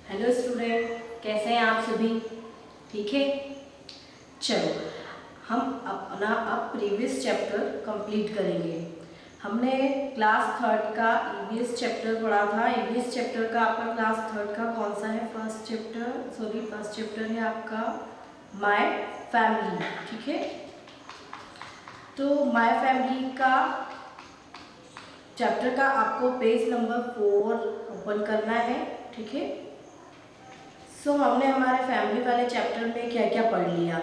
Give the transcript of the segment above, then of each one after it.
Hello student, कैसे हैं आप सभी? ठीक है। चलो, हम अपना अब प्रीवियस चैप्टर कंप्लीट करेंगे। हमने क्लास थर्ड का ईवीएस चैप्टर पढ़ा था। ईवीएस चैप्टर का आपका क्लास थर्ड का कौन सा है? फर्स्ट चैप्टर है आपका माय फैमिली। ठीक है, तो माय फैमिली का चैप्टर का आपको पेज नंबर 4 ओपन करना है। ठीक है, हमने हमारे फैमिली वाले चैप्टर में क्या क्या पढ़ लिया।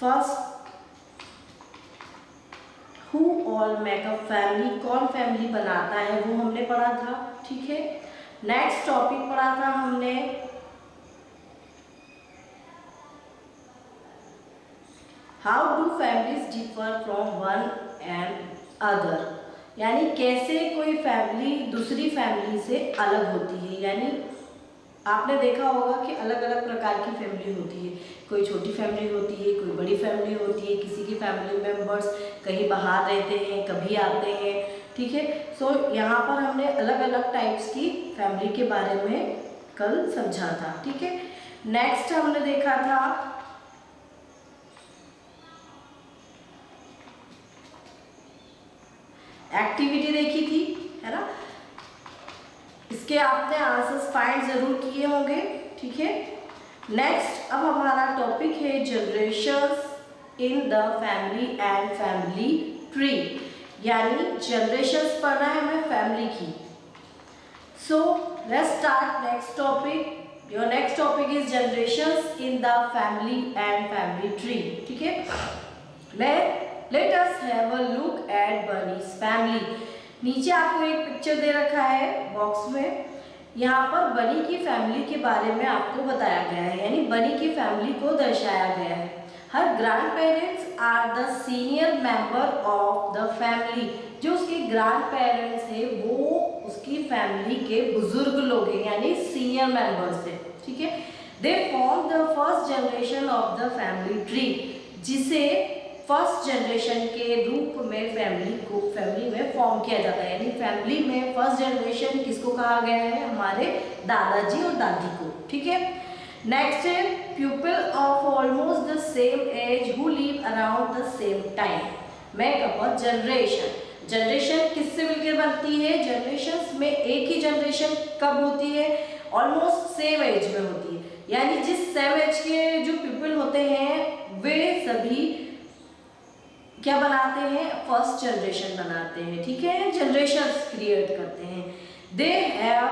First, who all make a family, कौन फैमिली बनाता है, वो हमने पढ़ा था। ठीक है, नेक्स्ट टॉपिक पढ़ा था हमने how do families differ from one and other, यानी कैसे कोई फैमिली दूसरी फैमिली से अलग होती है। यानी आपने देखा होगा कि अलग अलग प्रकार की फैमिली होती है। कोई छोटी फैमिली होती है, कोई बड़ी फैमिली होती है। किसी की फैमिली मेंबर्स कहीं बाहर रहते हैं, कभी आते हैं। ठीक है, यहाँ पर हमने अलग अलग टाइप्स की फैमिली के बारे में कल समझा था। ठीक है, नेक्स्ट हमने देखा था एक्टिविटी देखी थी, है ना। इसके आपने आंसर्स फाइंड जरूर किए होंगे। ठीक है, नेक्स्ट अब हमारा टॉपिक है generations in the family and family tree, यानी जनरेशंस पढ़ना है हमें फैमिली की। So let's start next topic. Your next topic is generations in the family and family tree. ठीक है, let us have a look at Bunny's family। नीचे आपको एक पिक्चर दे रखा है बॉक्स में। यहाँ पर बनी की फैमिली के बारे में आपको बताया गया है, यानी बनी की फैमिली को दर्शाया गया है। हर grandparents are the senior member of the family, जो उसके ग्रैंड पेरेंट्स है वो उसकी फैमिली के बुजुर्ग लोग हैं, यानी सीनियर मेंबर्स है। ठीक है, they form the first generation of the family tree, जिसे फर्स्ट जनरेशन के रूप में फैमिली में फॉर्म किया जाता है। यानी फैमिली में फर्स्ट जनरेशन किसको कहा गया है? हमारे दादाजी और दादी को। ठीक है, नेक्स्ट है people of almost the same age who live around the same time make up a generation. Generation किससे मिलकर बनती है? जनरेशन में एक ही जनरेशन कब होती है? ऑलमोस्ट सेम एज में होती है, यानी जिस सेम एज के जो पीपल होते हैं वे सभी क्या बनाते हैं? फर्स्ट जनरेशन बनाते हैं। ठीक है, जनरेशंस क्रिएट करते हैं। They have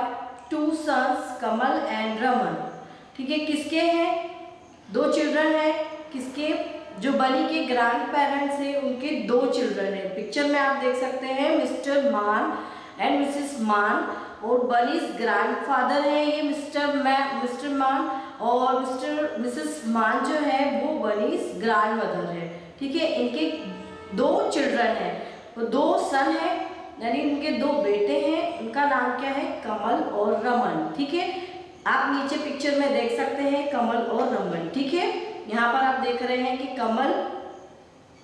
2 sons Kamal and Raman. ठीक है, किसके हैं? 2 चिल्ड्रन हैं। किसके? जो बनी के ग्रैंड पेरेंट्स हैं उनके 2 चिल्ड्रन हैं। पिक्चर में आप देख सकते हैं मिस्टर मान एंड मिसेस मान, और बनीज ग्रैंडफादर है ये मिस्टर मान, और मिसेस मान जो है वो बनीज ग्रैंड मदर है। ठीक है, इनके 2 चिल्ड्रन हैं, वो 2 सन है, यानी उनके 2 बेटे हैं। उनका नाम क्या है? कमल और रमन। ठीक है, आप नीचे पिक्चर में देख सकते हैं कमल और रमन। ठीक है, यहाँ पर आप देख रहे हैं कि कमल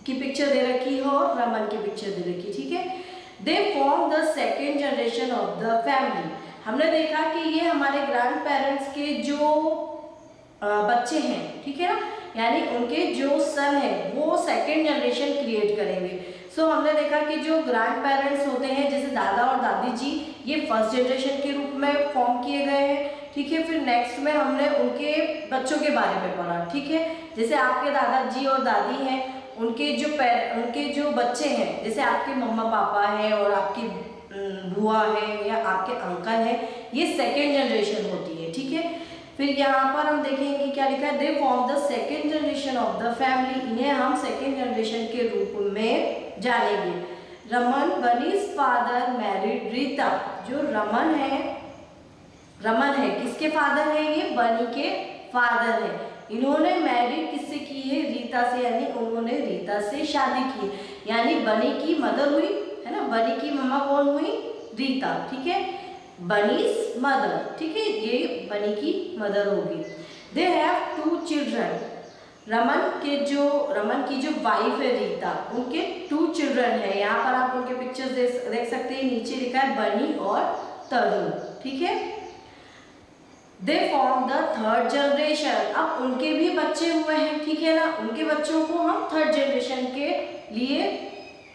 की पिक्चर दे रखी है और रमन की पिक्चर दे रखी है। ठीक है, they form the second generation of the family. हमने देखा कि ये हमारे ग्रैंड पेरेंट्स के जो बच्चे हैं, ठीक है ना, यानी उनके जो सन है वो सेकेंड जनरेशन क्रिएट करेंगे। हमने देखा कि जो ग्रैंड पेरेंट्स होते हैं जैसे दादा और दादी जी, ये फर्स्ट जनरेशन के रूप में फॉर्म किए गए हैं। ठीक है, फिर नेक्स्ट में हमने उनके बच्चों के बारे में पढ़ा। ठीक है, जैसे आपके दादाजी और दादी हैं, उनके जो बच्चे हैं, जैसे आपके मम्मा पापा हैं और आपकी बुआ है या आपके अंकल हैं, ये सेकेंड जनरेशन होती है। ठीक है, फिर यहाँ पर हम देखेंगे क्या लिखा है? They form the second generation of the family. इन्हें हम सेकेंड जनरेशन के रूप में जानेंगे। Raman bunnies father married Rita. जो रमन है किसके फादर है? ये बनी के फादर है। इन्होंने मैरिड किससे की है? रीता से, यानी उन्होंने रीता से शादी की, यानी बनी की मदर हुई, है ना। बनी की मम्मा कौन हुई? रीता। ठीक है, बनीज मदर। ठीक है, ये बनी की मदर होगी। They have 2 children. रमन की जो वाइफ है रीता, उनके 2 चिल्ड्रन है। यहाँ पर आप उनके पिक्चर्स देख सकते हैं। नीचे लिखा है बनी और तरुण। ठीक है, they form the third generation. अब उनके भी बच्चे हुए हैं, ठीक है ना, उनके बच्चों को हम थर्ड जनरेशन के लिए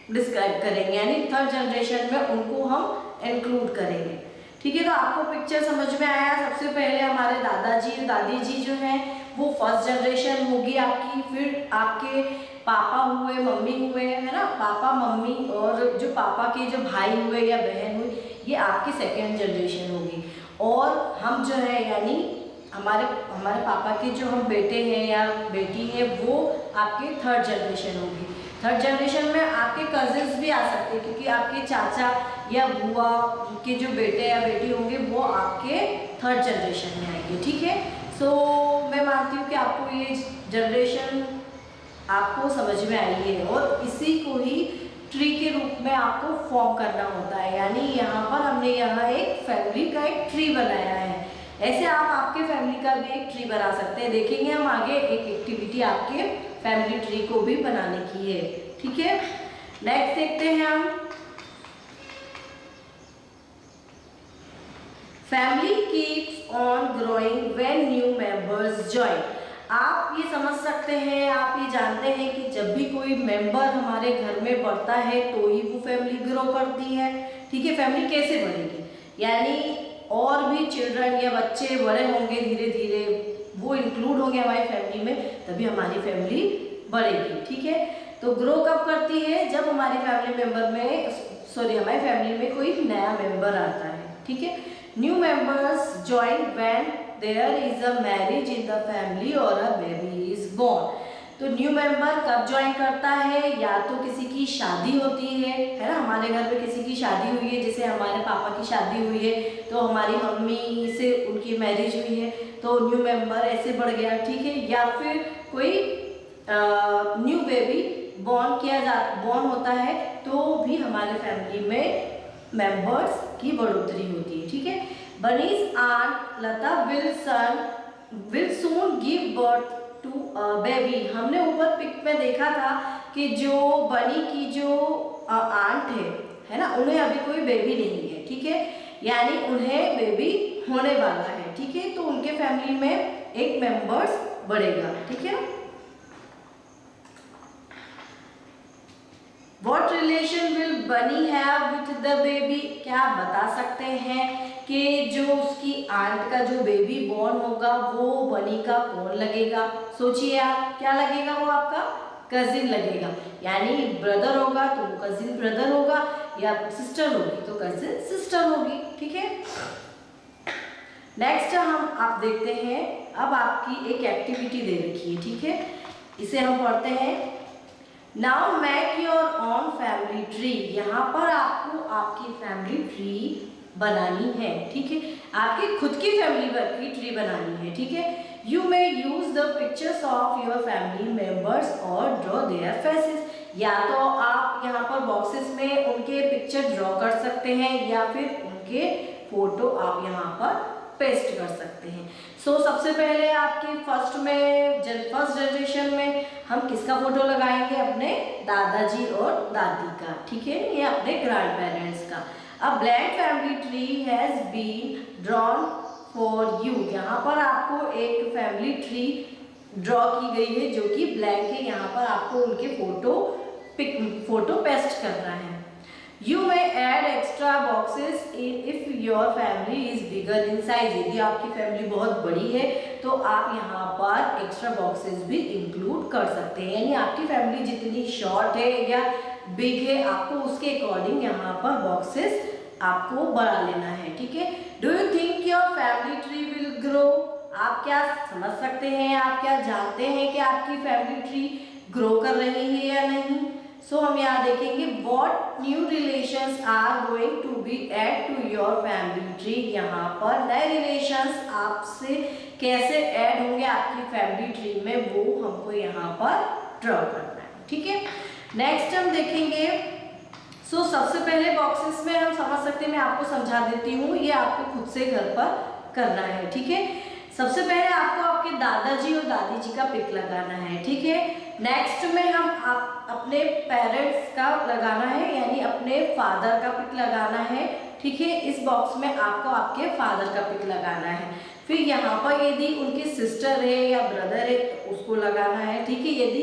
डिस्क्राइब करेंगे, यानी थर्ड जनरेशन में उनको हम इंक्लूड करेंगे, ठीक है। तो आपको पिक्चर समझ में आया। सबसे पहले हमारे दादाजी दादी जी जो हैं वो फर्स्ट जनरेशन होगी आपकी, फिर आपके पापा हुए, मम्मी हुए, है ना, पापा मम्मी, और जो पापा के जो भाई हुए या बहन हुई, ये आपकी सेकेंड जनरेशन होगी। और हम जो है यानी हमारे पापा के जो हम बेटे हैं या बेटी है वो आपके थर्ड जनरेशन होगी। थर्ड जनरेशन में आपके कजिन्स भी आ सकते हैं, क्योंकि आपके चाचा या बुआ के जो बेटे या बेटी होंगे वो आपके थर्ड जनरेशन में आएंगे, ठीक है। सो मैं मानती हूँ कि आपको ये जनरेशन आपको समझ में आई है, और इसी को ही ट्री के रूप में आपको फॉर्म करना होता है, यानी यहाँ पर हमने यहाँ एक फैमिली का एक ट्री बनाया है। ऐसे आप आपके फैमिली का भी एक ट्री बना सकते हैं। देखेंगे हम आगे एक एक्टिविटी आपके फैमिली ट्री को भी बनाने की है, ठीक है। नेक्स्ट देखते हैं हम, family keeps on growing when new members join. आप ये समझ सकते हैं, आप ये जानते हैं कि जब भी कोई मेंबर हमारे घर में बढ़ता है तो ही वो फैमिली ग्रो करती है, ठीक है। फैमिली कैसे बढ़ेगी, यानी और भी चिल्ड्रन या बच्चे बड़े होंगे, धीरे धीरे वो इंक्लूड होंगे हमारी फैमिली में, तभी हमारी फैमिली बढ़ेगी, ठीक है। तो ग्रो कब करती है, जब हमारी फैमिली मेंबर में हमारी फैमिली में कोई नया मेंबर आता है, ठीक है। New members join when there is a marriage in the family और अ बेबी इज बोर्न। तो न्यू मेंबर कब ज्वाइन करता है, या तो किसी की शादी होती है ना, हमारे घर में किसी की शादी हुई है, जैसे हमारे पापा की शादी हुई है तो हमारी मम्मी से उनकी मैरिज हुई है तो न्यू मेंबर ऐसे बढ़ गया, ठीक है। या फिर कोई न्यू बेबी बॉर्न होता है तो भी हमारे फैमिली में मेंबर्स की बढ़ोतरी होती है, ठीक है। Bunny's aunt Lata will soon give birth to a baby. हमने ऊपर पिक में देखा था कि जो बनी की जो आंट है ना, उन्हें अभी कोई बेबी नहीं है, ठीक है, यानी उन्हें बेबी होने वाला है, ठीक है। तो उनके फैमिली में एक मेंबर्स बढ़ेगा, ठीक है। What relation will Bunny have with the baby? क्या आप बता सकते हैं कि जो उसकी आंट का जो बेबी बॉर्न होगा वो बनी का कौन लगेगा? सोचिए आप, क्या लगेगा वो आपका कजिन लगेगा, यानी ब्रदर होगा तो वो कजिन ब्रदर होगा, या सिस्टर होगी तो कजिन सिस्टर होगी, ठीक है। नेक्स्ट आप देखते हैं, अब आपकी एक एक्टिविटी दे रखी है, ठीक है, इसे हम पढ़ते हैं। Now make your own family tree. यहाँ पर आपको आपकी फैमिली ट्री बनानी है, ठीक है, आपकी खुद की फैमिली की ट्री बनानी है, ठीक है। You may use the pictures of your family members और ड्रॉ देयर फेसेस। या तो आप यहाँ पर बॉक्सेस में उनके पिक्चर ड्रॉ कर सकते हैं या फिर उनके फोटो आप यहाँ पर पेस्ट कर सकते हैं। सो सबसे पहले आपके फर्स्ट जनरेशन में हम किसका फोटो लगाएंगे, अपने दादाजी और दादी का, ठीक है, या अपने ग्रैंड पेरेंट्स का। A blank family tree has been drawn for you. यहाँ पर आपको एक फैमिली ट्री ड्रॉ की गई है जो कि ब्लैंक है, यहाँ पर आपको उनके फोटो पेस्ट करना है। You may add extra boxes if your family is bigger in size. यदि आपकी फैमिली बहुत बड़ी है तो आप यहाँ पर एक्स्ट्रा बॉक्सेस भी इंक्लूड कर सकते हैं, यानी आपकी फैमिली जितनी शॉर्ट है या बिग है आपको उसके अकॉर्डिंग यहाँ पर बॉक्सेस आपको बढ़ा लेना है, ठीक है। Do you think your family tree will grow? आप क्या समझ सकते हैं, आप क्या जानते हैं कि आपकी फैमिली ट्री ग्रो कर रही है या नहीं? सो हम यहाँ देखेंगे what new relations are going to be add to your family tree. यहाँ पर नए रिलेशंस आपसे कैसे ऐड होंगे आपकी फैमिली ट्री में वो हमको यहाँ पर ड्रॉ करना है, ठीक है। नेक्स्ट हम देखेंगे, सो सबसे पहले बॉक्सेस में हम समझ सकते हैं, मैं आपको समझा देती हूँ, ये आपको खुद से घर पर करना है, ठीक है। सबसे पहले आपको आपके दादाजी और दादी जी का पिक लगाना है, ठीक है। नेक्स्ट में हम अपने पेरेंट्स का लगाना है, यानी अपने फादर का पिक लगाना है, ठीक है। इस बॉक्स में आपको आपके फादर का पिक लगाना है। फिर यहाँ पर यदि उनकी सिस्टर है या ब्रदर है तो उसको लगाना है, ठीक है। यदि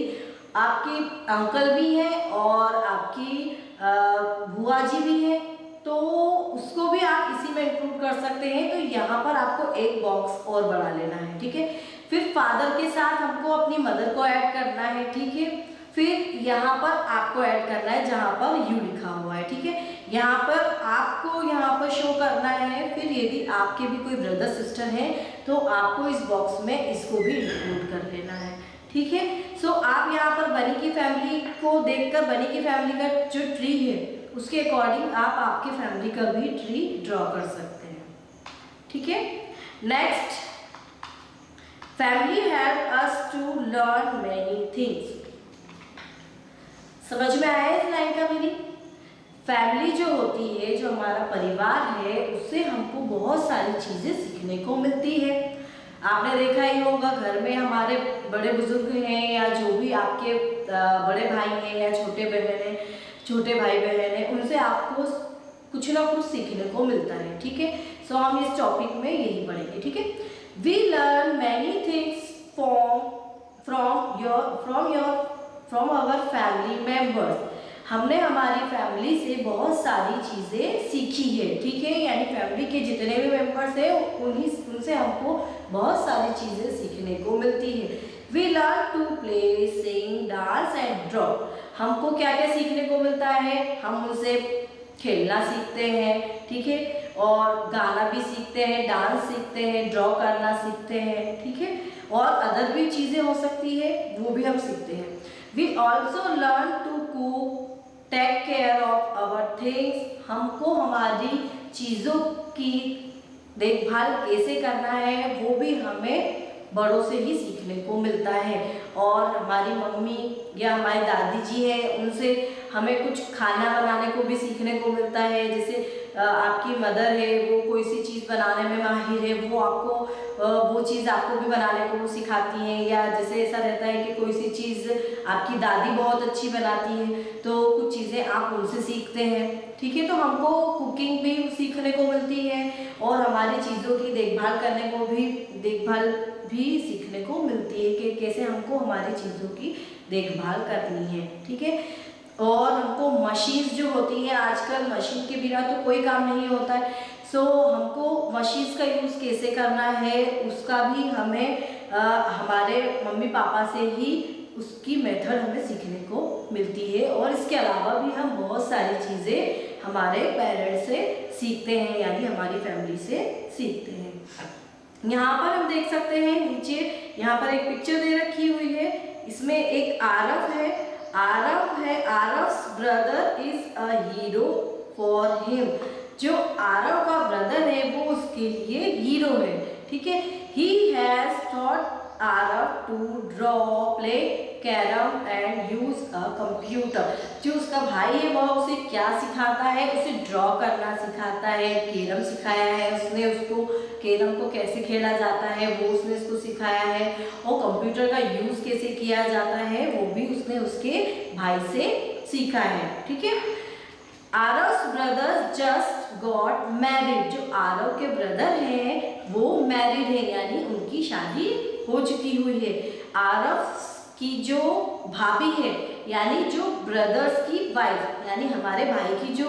आपके अंकल भी हैं और आपकी बुआ जी भी हैं तो उसको भी आप इसी में इंक्लूड कर सकते हैं। तो यहाँ पर आपको एक बॉक्स और बढ़ा लेना है, ठीक है। फिर फादर के साथ हमको अपनी मदर को ऐड करना है, ठीक है। फिर यहाँ पर आपको ऐड करना है जहाँ पर यू लिखा हुआ है, ठीक है। यहाँ पर आपको यहाँ पर शो करना है। फिर यदि आपके भी कोई ब्रदर सिस्टर है तो आपको इस बॉक्स में इसको भी इंक्लूड कर लेना है, ठीक है। सो आप यहाँ पर बनी की फैमिली को देखकर बनी की फैमिली का जो ट्री है उसके अकॉर्डिंग आप आपके फैमिली का भी ट्री ड्रॉ कर सकते हैं, ठीक है। Next, family help us to learn many things. समझ में आया इस लाइन का मीनिंग? फैमिली जो होती है, जो हमारा परिवार है, उससे हमको बहुत सारी चीजें सीखने को मिलती है। आपने देखा ही होगा घर में हमारे बड़े बुजुर्ग हैं या जो भी आपके बड़े भाई हैं या छोटे भाई बहन हैं, उनसे आपको कुछ ना कुछ सीखने को मिलता है, ठीक है। सो हम इस टॉपिक में यही पढ़ेंगे, ठीक है। We learn many things from our family members. हमने हमारी फैमिली से बहुत सारी चीज़ें सीखी है, ठीक है। यानी फैमिली के जितने भी मेंबर्स हैं उनसे हमको बहुत सारी चीज़ें सीखने को मिलती है। We learn to play, sing, dance and draw. हमको क्या क्या सीखने को मिलता है? हम उनसे खेलना सीखते हैं, ठीक है, और गाना भी सीखते हैं, डांस सीखते हैं, ड्रॉ करना सीखते हैं, ठीक है, और अदर भी चीज़ें हो सकती है वो भी हम सीखते हैं। We also learn to cook, take care of our things. हमको हमारी चीज़ों की देखभाल कैसे करना है वो भी हमें बड़ों से ही सीखने को मिलता है। और हमारी मम्मी या हमारी दादी जी है उनसे हमें कुछ खाना बनाने को भी सीखने को मिलता है। जैसे आपकी मदर है वो कोई सी चीज़ बनाने में माहिर है, वो आपको वो चीज़ आपको भी बनाने को वो सिखाती हैं। या जैसे ऐसा रहता है कि कोई सी चीज़ आपकी दादी बहुत अच्छी बनाती है तो कुछ चीज़ें आप उनसे सीखते हैं, ठीक है। तो हमको कुकिंग भी सीखने को मिलती है और हमारी चीज़ों की देखभाल भी सीखने को मिलती है कि कैसे हमको हमारी चीज़ों की देखभाल करनी है, ठीक है। और हमको मशीन्स जो होती है, आजकल मशीन के बिना तो कोई काम नहीं होता है। सो हमको मशीन्स का यूज़ कैसे करना है उसका भी हमें हमारे मम्मी पापा से ही उसकी मेथड हमें सीखने को मिलती है। और इसके अलावा भी हम बहुत सारी चीज़ें हमारे पेरेंट्स से सीखते हैं, यानी हमारी फैमिली से सीखते हैं। यहाँ पर हम देख सकते हैं नीचे यहाँ पर एक पिक्चर दे रखी हुई है। इसमें एक आरव है। Aarav's brother is a hero for him. जो आरव का ब्रदर है वो उसके लिए हीरो है, ठीक है। He has taught Aarav to draw, play carrom and use a computer. जो उसका भाई है वह उसे क्या सिखाता है? उसे ड्रॉ करना सिखाता है, कैरम सिखाया है उसने उसको, कैरम को कैसे खेला जाता है वो उसने उसको सिखाया है, और कंप्यूटर का यूज कैसे किया जाता है वो भी उसने उसके भाई से सीखा है, ठीक है। Aarav's brothers just got married. जो आरव के ब्रदर हैं वो मैरिड है, यानी उनकी शादी हो चुकी हुई है। आरव की जो भाभी है, यानी जो ब्रदर्स की वाइफ, यानी हमारे भाई की जो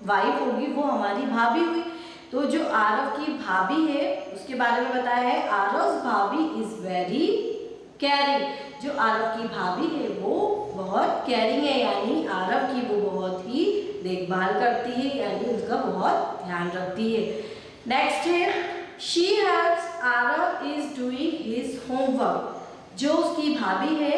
वाइफ होगी वो हमारी भाभी हुई। तो जो आरव की भाभी है उसके बारे में बताया है, आरव्स भाभी इज वेरी कैरिंग। जो आरव की भाभी है वो बहुत कैरिंग है, यानी आरव की वो बहुत ही देखभाल करती है, यानी उसका बहुत ध्यान रखती है। नेक्स्ट है, she helps Aarav is doing his homework. जो उसकी भाभी है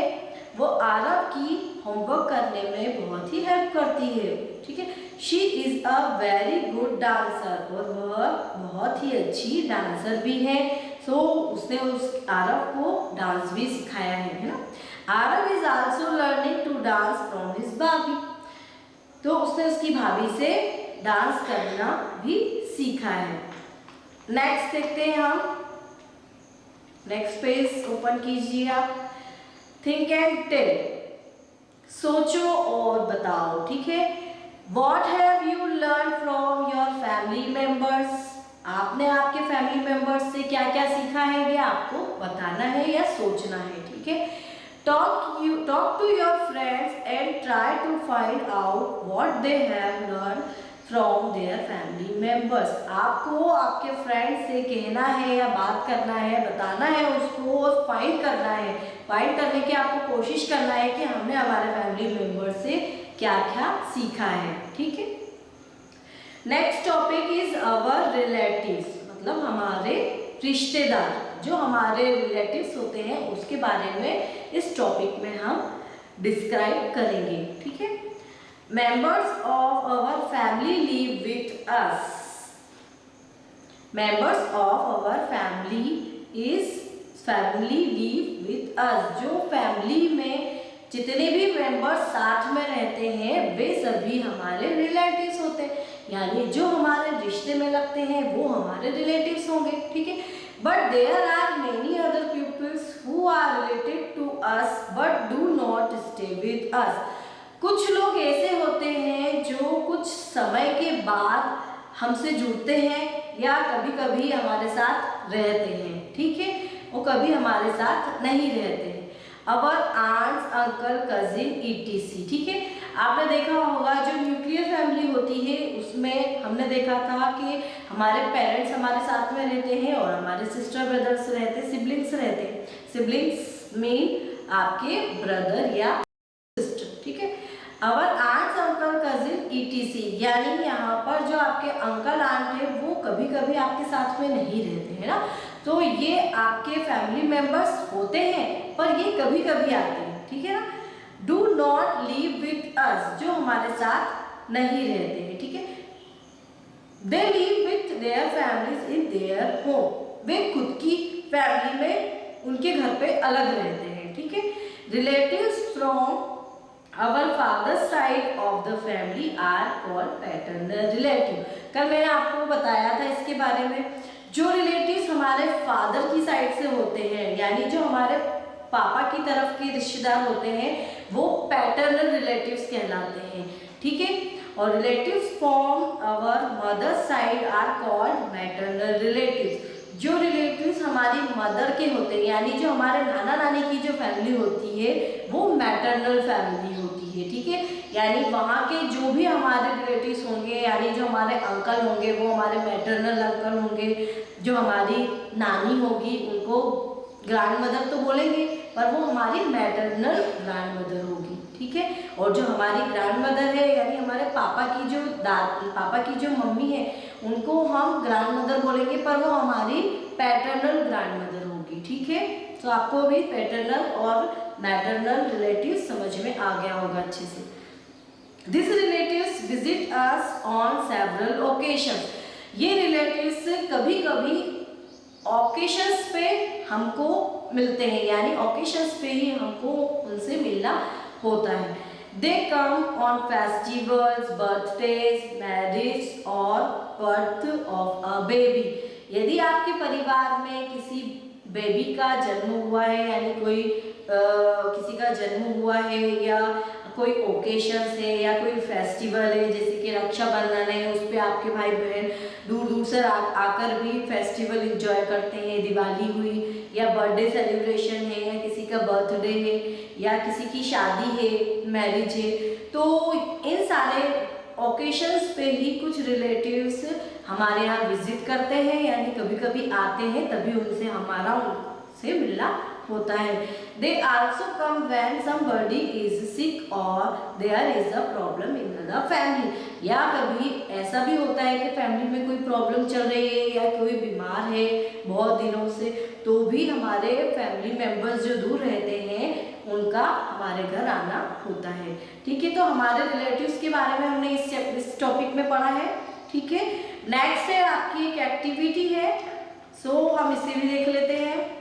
वो आरव की होमवर्क करने में बहुत ही हेल्प करती है, ठीक है। She is a very good dancer, और वह बहुत ही अच्छी डांसर भी है। सो उसने उस आरव को डांस भी सिखाया है ना। Aarav is also learning to dance from his bhabhi. तो उसने उसकी भाभी से डांस करना भी सीखा है। नेक्स्ट देखते हैं हम, नेक्स्ट पेज ओपन कीजिए आप। थिंक एंड टेल, सोचो और बताओ, ठीक है। What have you learned from your family members? आपने आपके फैमिली मेंबर्स से क्या क्या सीखा है ये आपको बताना है या सोचना है, ठीक है। Talk to your friends and try to find out what they have learn from their family members. आपको आपके फ्रेंड्स से कहना है या बात करना है, बताना है उसको और फाइंड करना है। फाइंड करने की आपको कोशिश करना है कि हमने हमारे फैमिली मेंबर्स से क्या क्या सीखा है, ठीक है। Next topic is our relatives, मतलब हमारे रिश्तेदार, जो हमारे रिलेटिव्स होते हैं उसके बारे में इस टॉपिक में हम डिस्क्राइब करेंगे, ठीक है। Members of our family live with us. Members of our family live with us. जो फैमिली में जितने भी मेंबर्स साथ में रहते हैं वे सभी हमारे रिलेटिव्स होते हैं, यानी जो हमारे रिश्ते में लगते हैं वो हमारे रिलेटिव्स होंगे, ठीक है। But there are many other peoples who are related to us but do not stay with us. कुछ लोग ऐसे होते हैं जो कुछ समय के बाद हमसे जुड़ते हैं या कभी कभी हमारे साथ रहते हैं, ठीक है, वो कभी हमारे साथ नहीं रहते हैं। अवर आंट्स, अंकल, कजिन ETC, ठीक है। आपने देखा होगा जो न्यूक्लियर फैमिली होती है उसमें हमने देखा था कि हमारे पेरेंट्स हमारे साथ में रहते हैं और हमारे सिस्टर ब्रदर्स रहते हैं, सिबलिंग्स रहते हैं। सिबलिंग्स मीन आपके ब्रदर या सिस्टर, ठीक है। अवर आंट्स, अंकल, कजिन ETC, यानी यहाँ पर जो आपके अंकल आंट है वो कभी कभी आपके साथ में नहीं रहते हैं ना, तो ये आपके फैमिली मेंबर्स होते हैं पर ये कभी कभी आते हैं, ठीक है ना। Do not live with us, जो हमारे साथ नहीं रहते हैं, ठीक है। They live with their families in their home. वे खुद की फैमिली में उनके घर पे अलग रहते हैं, ठीक है। Relatives from our father side of the family are called paternal relative. कल मैंने आपको बताया था इसके बारे में। जो रिलेटिव्स हमारे फादर की साइड से होते हैं, यानी जो हमारे पापा की तरफ के रिश्तेदार होते हैं वो पैटर्नल रिलेटिव्स कहलाते हैं, ठीक है। और relatives from our mother side are called maternal relatives. जो रिलेटिव्स हमारी मदर के होते हैं, यानी जो हमारे नाना नानी की जो फैमिली होती है वो मैटरनल फैमिली होती है, ठीक है। यानी वहाँ के जो भी हमारे रिलेटिव्स होंगे, यानी जो हमारे अंकल होंगे वो हमारे मैटरनल अंकल होंगे, जो हमारी नानी होगी उनको ग्रैंड मदर तो बोलेंगे पर वो हमारी मैटरनल ग्रैंड मदर होगी, ठीक है। और जो हमारी ग्रैंड मदर है यानी हमारे पापा की जो मम्मी है उनको हम ग्रैंड मदर बोलेंगे पर वो हमारी पैटर्नल ग्रैंड मदर होगी, ठीक है। तो आपको भी पैटर्नल और मैटरनल रिलेटिव्स समझ में आ गया होगा अच्छे से। This relatives visit us on several occasions. ये रिलेटिव्स कभी कभी ओकेशंस पे हमको मिलते हैं, यानी ओकेशंस पे ही हमको उनसे मिलना होता है। They come on festivals, birthdays, marriage और बर्थ ऑफ अ बेबी। यदि आपके परिवार में किसी बेबी का जन्म हुआ है, यानी कोई किसी का जन्म हुआ है या कोई ओकेशंस है या कोई फेस्टिवल है, जैसे कि रक्षाबंधन है, उस पर आपके भाई बहन दूर दूर से आकर भी फेस्टिवल एंजॉय करते हैं। दिवाली हुई या बर्थडे सेलिब्रेशन है या किसी का बर्थडे है या किसी की शादी है, मैरिज है, तो इन सारे ओकेशंस पे ही कुछ रिलेटिव्स हमारे यहाँ विजिट करते हैं, यानी कभी कभी आते हैं, तभी उनसे हमारा उनसे मिलना होता है। They also come when somebody is sick और there is a problem in the family. या कभी ऐसा भी होता है कि फैमिली में कोई प्रॉब्लम चल रही है या कोई बीमार है बहुत दिनों से, तो भी हमारे फैमिली मेंबर्स जो दूर रहते हैं उनका हमारे घर आना होता है, ठीक है। तो हमारे रिलेटिव्स के बारे में हमने इस टॉपिक में पढ़ा है, ठीक है। नेक्स्ट है आपकी एक एक्टिविटी है, सो हम इसे भी देख लेते हैं।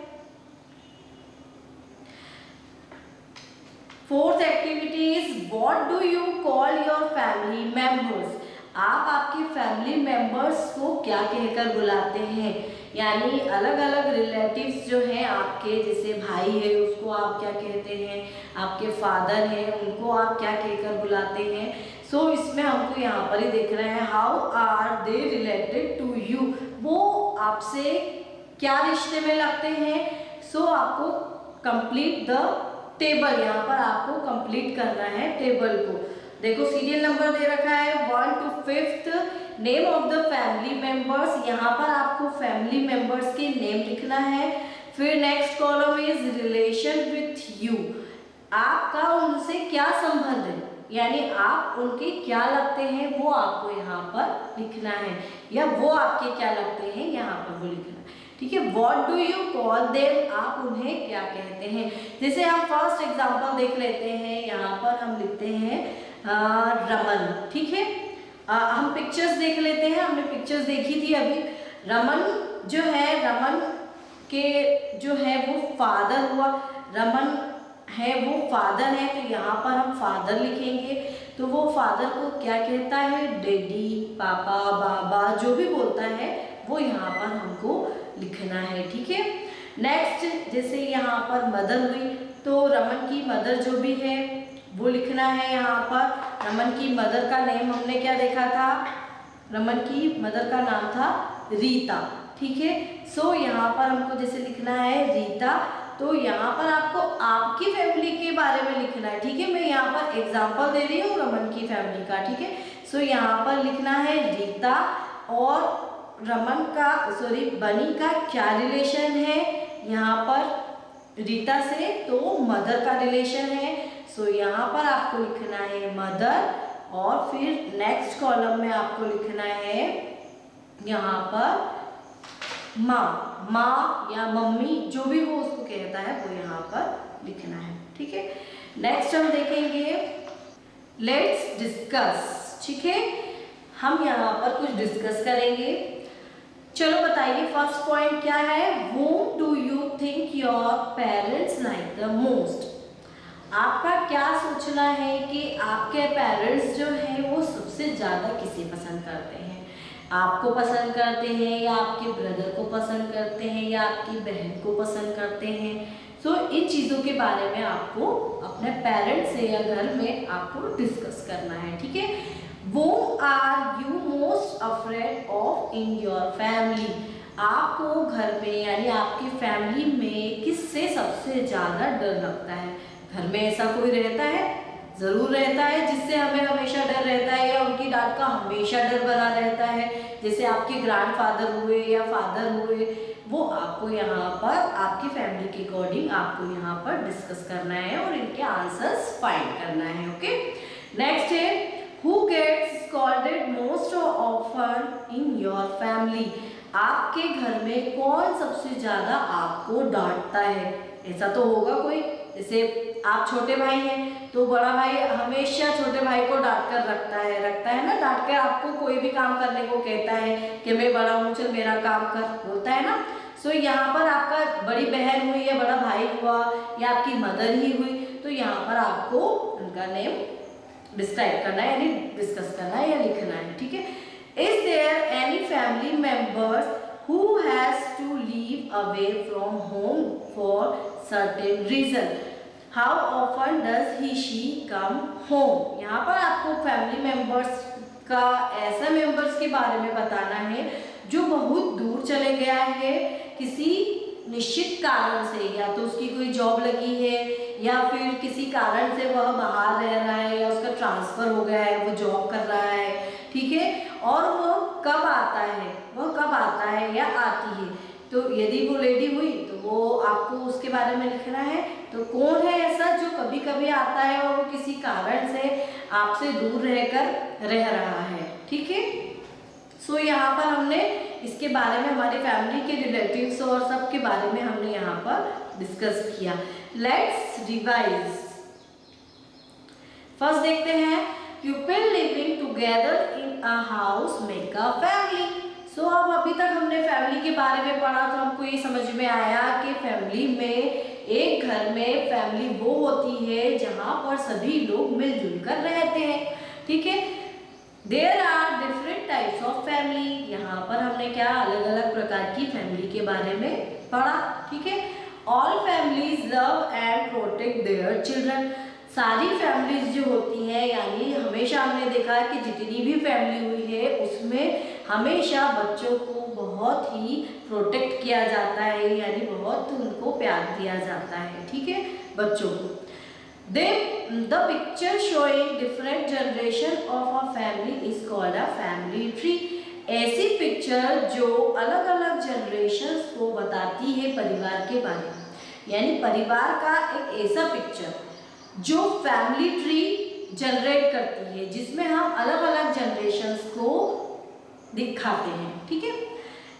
Fourth activity is what do you call your family members. आप आपके फैमिली मेंबर्स को क्या कहकर बुलाते हैं, यानी अलग अलग रिलेटिव्स जो हैं आपके, जैसे भाई है उसको आप क्या कहते हैं, आपके फादर हैं उनको आप क्या कहकर बुलाते हैं। सो इसमें हमको यहाँ पर ही देख रहे हैं how are they related to you, वो आपसे क्या रिश्ते में लगते हैं। सो आपको कंप्लीट द टेबल, यहाँ पर आपको कंप्लीट करना है टेबल को। देखो सीरियल नंबर दे रखा है 1 to 5th, name of the family members, यहाँ पर आपको फैमिली मेंबर्स के नेम लिखना है। फिर next column is relation with you, आपका उनसे क्या संबंध है, यानी आप उनके क्या लगते हैं वो आपको यहाँ पर लिखना है, या वो आपके क्या लगते हैं यहाँ पर वो लिखना है। ठीक है, what do you call them, आप उन्हें क्या कहते हैं। जैसे हम फर्स्ट एग्जांपल देख लेते हैं, यहाँ पर हम लिखते हैं रमन। ठीक है, हम पिक्चर्स देख लेते हैं, हमने पिक्चर्स देखी थी अभी। रमन जो है, रमन के जो है वो फादर हुआ, रमन है वो फादर है, तो यहाँ पर हम फादर लिखेंगे। तो वो फादर को क्या कहता है, डैडी, पापा, बाबा, जो भी बोलता है वो यहाँ पर हमको लिखना है। ठीक है, नेक्स्ट जैसे यहाँ पर मदर हुई, तो रमन की मदर जो भी है वो लिखना है यहाँ पर। रमन की मदर का नेम हमने क्या देखा था, रमन की मदर का नाम था रीता। ठीक है, सो यहाँ पर हमको जैसे लिखना है रीता, तो यहाँ पर आपको आपकी फैमिली के बारे में लिखना है। ठीक है, मैं यहाँ पर एग्जांपल दे रही हूँ रमन की फैमिली का। ठीक है, सो यहाँ पर लिखना है रीता और रमन का बनी का क्या रिलेशन है यहाँ पर रीता से, तो मदर का रिलेशन है। सो यहाँ पर आपको लिखना है मदर, और फिर नेक्स्ट कॉलम में आपको लिखना है यहाँ पर माँ, माँ या मम्मी जो भी वो उसको कहता है वो यहाँ पर लिखना है। ठीक है, नेक्स्ट हम देखेंगे लेट्स डिस्कस। ठीक है, हम यहाँ पर कुछ डिस्कस करेंगे। चलो बताइए, फर्स्ट पॉइंट क्या है, whom do you think your parents like the most, आपका क्या सोचना है कि आपके पेरेंट्स जो हैं वो सबसे ज़्यादा किसे पसंद करते हैं, आपको पसंद करते हैं या आपके ब्रदर को पसंद करते हैं या आपकी बहन को पसंद करते हैं। सो इन चीज़ों के बारे में आपको अपने पेरेंट्स से या घर में आपको डिस्कस करना है। ठीक है, Whom are you most afraid of in your family, आपको घर में यानी आपकी फैमिली में किससे सबसे ज़्यादा डर लगता है। घर में ऐसा कोई रहता है, ज़रूर रहता है जिससे हमें हमेशा डर रहता है, या उनकी डांट का हमेशा डर बना रहता है। जैसे आपके ग्रैंडफादर हुए या फादर हुए, वो आपको यहाँ पर आपकी फैमिली के अकॉर्डिंग आपको यहाँ पर डिस्कस करना है और इनके आंसर्स फाइंड करना है। ओके, नेक्स्ट है Who gets scolded most often in your family, आपके घर में कौन सबसे ज़्यादा आपको डांटता है। ऐसा तो होगा कोई, जैसे आप छोटे भाई हैं तो बड़ा भाई हमेशा छोटे भाई को डांट कर रखता है ना, डांट कर आपको कोई भी काम करने को कहता है कि मैं बड़ा हूँ चल मेरा काम कर, बोलता है ना। सो यहाँ पर आपका बड़ी बहन हुई या बड़ा भाई हुआ या आपकी मदर ही हुई, तो यहाँ पर आपको उनका नेम डिस्क्राइब करना है यानी डिस्कस करना है या लिखना है। ठीक है, is there any family members who has to leave away from home for certain reason, how often does he she come home. यहाँ पर आपको फैमिली मेंबर्स का ऐसा मेंबर्स के बारे में बताना है जो बहुत दूर चले गया है किसी निश्चित कारण से, या तो उसकी कोई जॉब लगी है या फिर किसी कारण से वह बाहर रह रहा है या उसका ट्रांसफर हो गया है, वो जॉब कर रहा है। ठीक है, और वह कब आता है या आती है। तो यदि वो लेडी हुई तो वो आपको उसके बारे में लिखना है। तो कौन है ऐसा जो कभी कभी आता है और वो किसी कारण से आपसे दूर रहकर रह रहा है। ठीक है, सो यहाँ पर हमने इसके बारे में हमारे फैमिली के रिलेटिव्स और सब के बारे में हमने यहाँ पर डिस्कस किया। Let's revise. फर्स्ट देखते हैं, people living together in a house make a family. So अब अभी तक हमने फैमिली के बारे में पढ़ा तो हमको ये समझ में आया कि फैमिली में, एक घर में फैमिली वो होती है जहाँ पर सभी लोग मिलजुल कर रहते हैं। ठीक है, there are different types of family, यहाँ पर हमने क्या अलग अलग प्रकार की फैमिली के बारे में पढ़ा। ठीक है, all families love and protect their children, सारी फैमिलीज जो होती हैं, यानी हमेशा हमने देखा है कि जितनी भी फैमिली हुई है उसमें हमेशा बच्चों को बहुत ही प्रोटेक्ट किया जाता है, यानी बहुत उनको प्यार दिया जाता है, ठीक है, बच्चों को। The picture showing different generation of a family is called a family tree. ऐसी पिक्चर जो अलग अलग जनरेशन्स को बताती है परिवार के बारे में, यानी परिवार का एक ऐसा पिक्चर जो फैमिली ट्री जनरेट करती है, जिसमें हम अलग अलग जनरेशन्स को दिखाते हैं, ठीक है।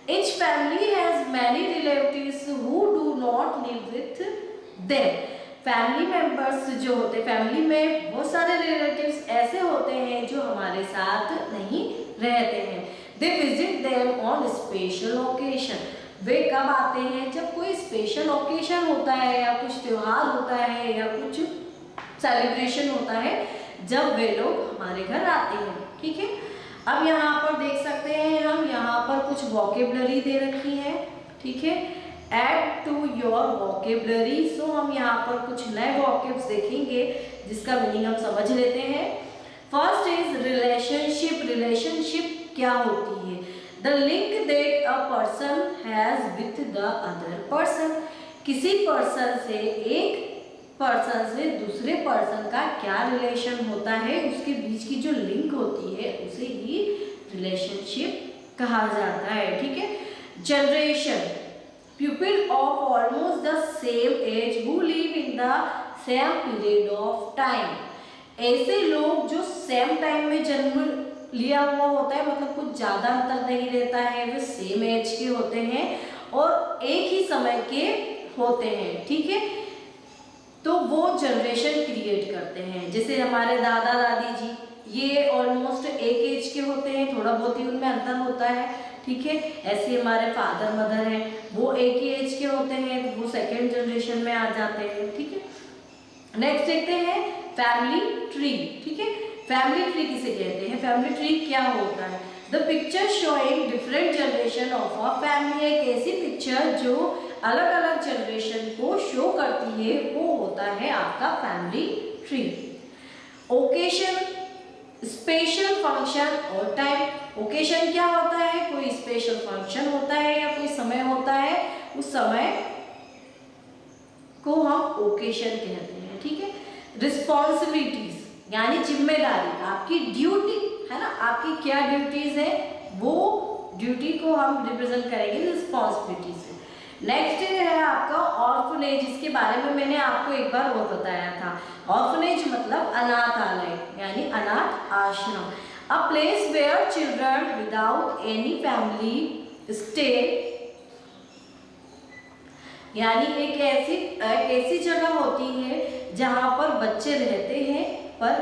Each family has many relatives who do not live with them. Family members जो होते हैं, फैमिली में बहुत सारे रिलेटिव्स ऐसे होते हैं जो हमारे साथ नहीं रहते हैं। They visit them on special occasion. वे कब आते हैं? जब कोई स्पेशल ओकेशन होता है या कुछ त्योहार होता है या कुछ सेलिब्रेशन होता है, जब वे लोग हमारे घर आते हैं, ठीक है। अब यहाँ पर देख सकते हैं हम, यहाँ पर कुछ वोकेबलरी दे रखी है, ठीक है। Add to your vocabulary. So हम यहाँ पर कुछ नए वोकेब्स देखेंगे जिसका मीनिंग हम समझ लेते हैं। First is relationship. रिलेशनशिप क्या होती है? The link that a person has with the other person. किसी पर्सन से, एक पर्सन से दूसरे पर्सन का क्या रिलेशन होता है, उसके बीच की जो लिंक होती है उसे ही रिलेशनशिप कहा जाता है, ठीक है। Generation, people of almost the same age who live in the same period of time. ऐसे लोग जो सेम टाइम में जन्म लिया हुआ होता है, मतलब कुछ ज़्यादा अंतर नहीं रहता है, वे सेम एज के होते हैं और एक ही समय के होते हैं, ठीक है। तो वो जनरेशन क्रिएट करते हैं। जैसे हमारे दादा दादी जी, ये ऑलमोस्ट एक एज के होते हैं, थोड़ा बहुत ही उनमें अंतर होता है, ठीक है। ऐसे हमारे फादर मदर हैं, वो एक ही एज के होते हैं, तो वो सेकेंड जनरेशन में आ जाते हैं, ठीक है। नेक्स्ट देखते हैं फैमिली ट्री, ठीक है। फैमिली ट्री किसे कहते हैं? फैमिली ट्री क्या होता है? The picture showing different generation of a family. एक ऐसी पिक्चर जो अलग अलग जनरेशन को शो करती है, वो होता है आपका family tree. Occasion, special function और टाइम। ओकेशन क्या होता है? कोई स्पेशल फंक्शन होता है या कोई समय होता है, उस समय को हम ओकेशन कहते हैं, ठीक है। रिस्पॉन्सिबिलिटीज यानी जिम्मेदारी, आपकी ड्यूटी है ना, आपकी क्या ड्यूटीज है, वो ड्यूटी को हम रिप्रेजेंट करेंगे रिस्पॉन्सिबिलिटी से। नेक्स्ट है आपका ऑर्फनेज। इसके बारे में मैंने आपको एक बार वो बताया था। ऑर्फनेज मतलब अनाथालय यानी अनाथ आश्रम। A place where children without any family stay, यानी एक ऐसी जगह होती है जहाँ पर बच्चे रहते हैं पर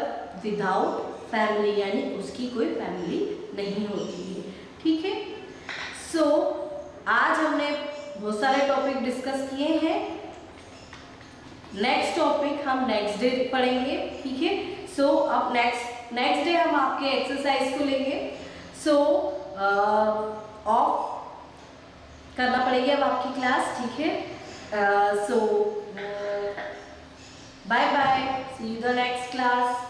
विदाउट फैमिली, यानी उसकी कोई फैमिली नहीं होती है, ठीक है। सो आज हमने बहुत सारे टॉपिक डिस्कस किए हैं। नेक्स्ट टॉपिक हम नेक्स्ट डे पढ़ेंगे, ठीक है। सो अब नेक्स्ट डे हम आपके एक्सरसाइज को लेंगे। सो ऑफ करना पड़ेगी अब आपकी क्लास, ठीक है। So bye bye, see you the next class.